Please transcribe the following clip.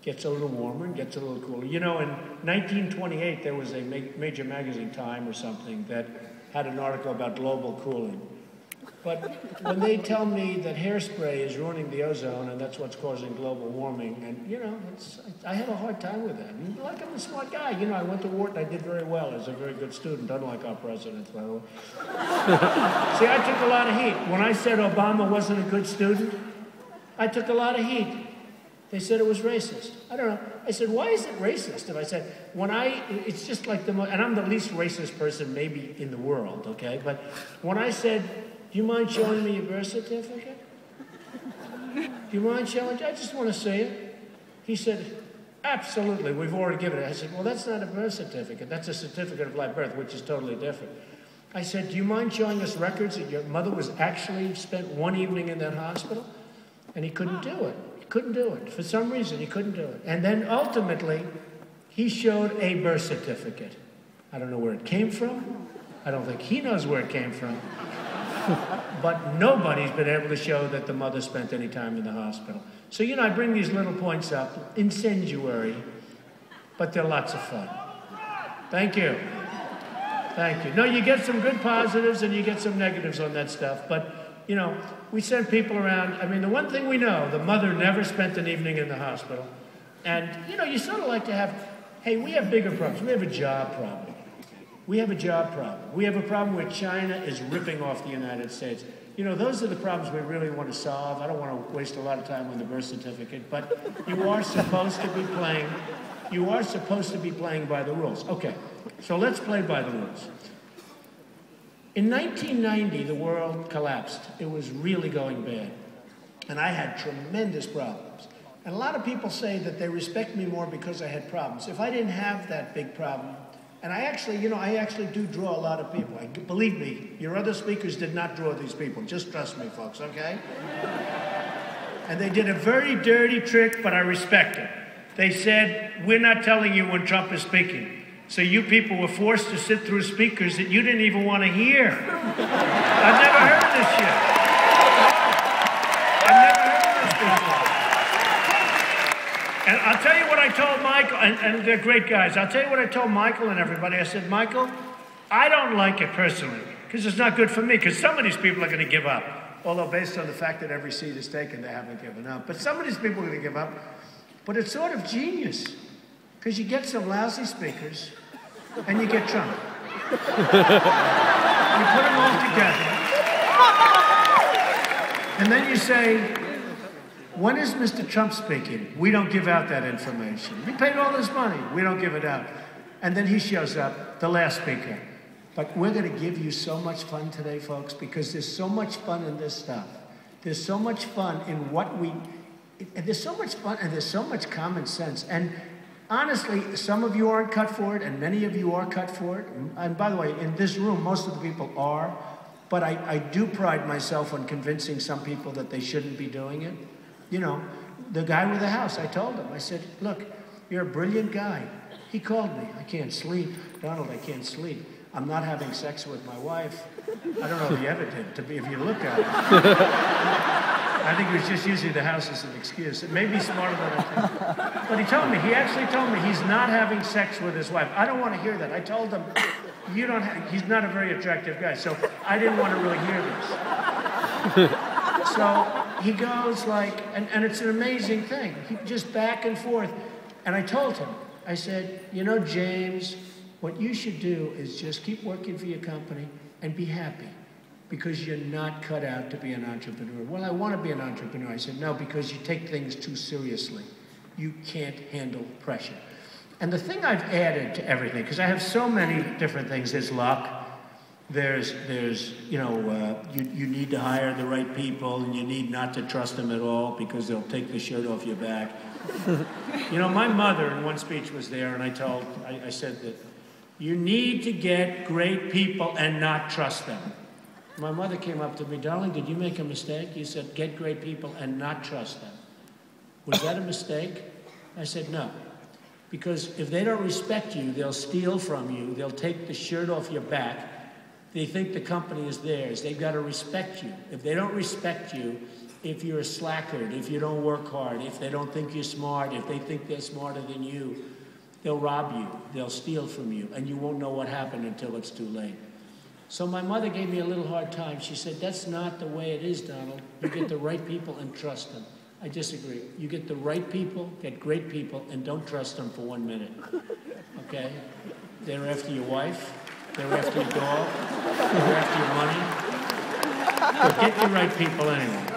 Gets a little warmer and gets a little cooler. You know, in 1928, there was a major magazine, Time or something, that had an article about global cooling. But when they tell me that hairspray is ruining the ozone and that's what's causing global warming, and, you know, I have a hard time with that. And, like, I'm a smart guy. You know, I went to Wharton. I did very well. I was a very good student, unlike our president, by the way. See, I took a lot of heat. When I said Obama wasn't a good student, I took a lot of heat. They said it was racist. I don't know. I said, why is it racist? And I said, it's just like and I'm the least racist person maybe in the world, okay? But when I said, do you mind showing me your birth certificate? Do you mind showing it? I just want to see it. He said, absolutely, we've already given it. I said, well, that's not a birth certificate. That's a certificate of live birth, which is totally different. I said, do you mind showing us records that your mother was actually spent one evening in that hospital? And he couldn't do it. He couldn't do it. For some reason, he couldn't do it. And then ultimately, he showed a birth certificate. I don't know where it came from. I don't think he knows where it came from. But nobody's been able to show that the mother spent any time in the hospital. So, you know, I bring these little points up, incendiary, but they're lots of fun. Thank you. Thank you. No, you get some good positives and you get some negatives on that stuff, but you know, we send people around. I mean, the one thing we know, the mother never spent an evening in the hospital. And, you know, you sort of like to have, hey, we have bigger problems. We have a job problem. We have a job problem. We have a problem where China is ripping off the United States. You know, those are the problems we really want to solve. I don't want to waste a lot of time on the birth certificate, but you are supposed to be playing by the rules. Okay, so let's play by the rules. In 1990, the world collapsed. It was really going bad. And I had tremendous problems. And a lot of people say that they respect me more because I had problems. If I didn't have that big problem, and I actually do draw a lot of people. Believe me, your other speakers did not draw these people. Just trust me, folks, okay? And they did a very dirty trick, but I respect it. They said, we're not telling you when Trump is speaking. So you people were forced to sit through speakers that you didn't even want to hear. I've never heard this shit. I've never heard this before. And I'll tell you what I told Michael, and they're great guys. I'll tell you what I told Michael and everybody. I said, Michael, I don't like it personally, because it's not good for me, because some of these people are going to give up. Although based on the fact that every seat is taken, they haven't given up. But some of these people are going to give up. But it's sort of genius. Because you get some lousy speakers, and you get Trump. You put them all together. And then you say, when is Mr. Trump speaking? We don't give out that information. We paid all this money. We don't give it out. And then he shows up, the last speaker. But we're going to give you so much fun today, folks, because there's so much fun in this stuff. There's so much fun in what we... There's so much fun, and there's so much common sense. And honestly, some of you aren't cut for it, and many of you are cut for it. And by the way, in this room, most of the people are. But I do pride myself on convincing some people that they shouldn't be doing it. You know, the guy with the house, I told him, I said, look, you're a brilliant guy. He called me. I can't sleep. Donald, I can't sleep. I'm not having sex with my wife. I don't know if he ever did, if you look at it. I think he was just using the house as an excuse. It may be smarter than I think. But he actually told me he's not having sex with his wife. I don't want to hear that. I told him, he's not a very attractive guy, so I didn't want to really hear this. So he goes like, and it's an amazing thing. He just back and forth. And I told him, I said, you know, James, what you should do is just keep working for your company and be happy, because you're not cut out to be an entrepreneur. Well, I want to be an entrepreneur. I said, no, because you take things too seriously. You can't handle pressure. And the thing I've added to everything, because I have so many different things, there's luck, there's you know, you need to hire the right people, and you need not to trust them at all, because they'll take the shirt off your back. You know, my mother in one speech was there, and I said that you need to get great people and not trust them. My mother came up to me, darling, did you make a mistake? You said, get great people and not trust them. Was that a mistake? I said, no. Because if they don't respect you, they'll steal from you. They'll take the shirt off your back. They think the company is theirs. They've got to respect you. If they don't respect you, if you're a slackard, if you don't work hard, if they don't think you're smart, if they think they're smarter than you, they'll rob you, they'll steal from you, and you won't know what happened until it's too late. So my mother gave me a little hard time. She said, that's not the way it is, Donald. You get the right people and trust them. I disagree. You get the right people, get great people, and don't trust them for 1 minute, okay? They're after your wife, they're after your dog, they're after your money. But get the right people anyway.